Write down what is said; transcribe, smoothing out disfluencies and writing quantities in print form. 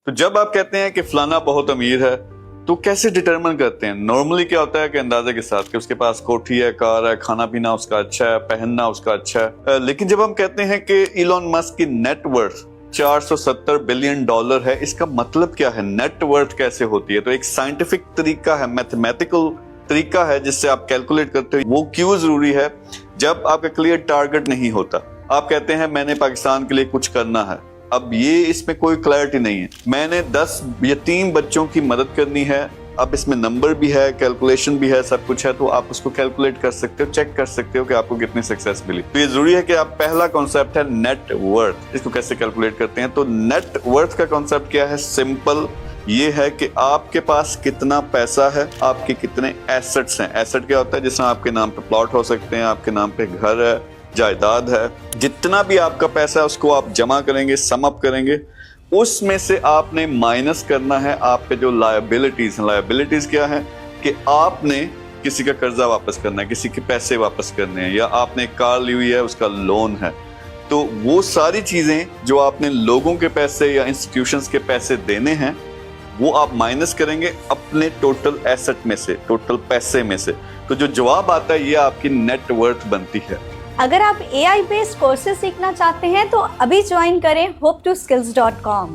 تو جب آپ کہتے ہیں کہ فلانا بہت امیر ہے تو کیسے ڈٹرمن کرتے ہیں؟ نارملی کیا ہوتا ہے کہ اندازے کے ساتھ کہ اس کے پاس کوٹھی ہے، کار ہے، کھانا پینا اس کا اچھا ہے، پہننا اس کا اچھا ہے. لیکن جب ہم کہتے ہیں کہ ایلون مسک کی نیٹ ورتھ $470 بلین ہے، اس کا مطلب کیا ہے؟ نیٹ ورتھ کیسے ہوتی ہے؟ تو ایک سائنٹیفک طریقہ ہے، میتھمیٹیکل طریقہ ہے جس سے آپ کیلکولیٹ کرتے ہو. وہ کیوں ضروری ہے؟ جب آپ کا کلیئر ٹارگٹ نہیں ہوتا، آپ کہتے ہیں میں نے پاکستان کے لیے کچھ کرنا ہے، اب یہ اس میں کوئی کلیئرٹی نہیں ہے. میں نے 10 یتیم بچوں کی مدد کرنی ہے، اب اس میں نمبر بھی ہے، کیلکولیشن بھی ہے، سب کچھ ہے، تو آپ اس کو کیلکولیٹ کر سکتے ہو، چیک کر سکتے ہو کہ آپ کو کتنی سکسیس ملی. تو یہ ضروری ہے کہ آپ پہلا کانسیپٹ ہے نیٹ ورتھ، اس کو کیسے کیلکولیٹ کرتے ہیں. تو نیٹ ورتھ کا کانسیپٹ کیا ہے؟ سمپل یہ ہے کہ آپ کے پاس کتنا پیسہ ہے، آپ کے کتنے ایسٹس ہیں. ایسٹ کیا ہوتا ہے؟ جس میں آپ کے نام پہ پلاٹ ہو سکتے ہیں، آپ کے نام پہ گھر ہے، جائیداد ہے. جتنا بھی آپ کا پیسہ ہے اس کو آپ جمع کریں گے، سم اپ کریں گے. اس میں سے آپ نے مائنس کرنا ہے آپ پہ جو لائبلٹیز ہیں. لائبلٹیز کیا ہے؟ کہ آپ نے کسی کا قرضہ واپس کرنا ہے، کسی کے پیسے واپس کرنے ہیں، یا آپ نے ایک کار لی ہوئی ہے اس کا لون ہے. تو وہ ساری چیزیں جو آپ نے لوگوں کے پیسے یا انسٹیٹیوشنز کے پیسے دینے ہیں وہ آپ مائنس کریں گے اپنے ٹوٹل ایسٹ میں سے، ٹوٹل پیسے میں سے. تو جو جواب آتا ہے یہ آپ کی نیٹ ورتھ بنتی ہے. اگر آپ AI بیسڈ کورسز سیکھنا چاہتے ہیں تو ابھی جوائن کریں hope2skills.com.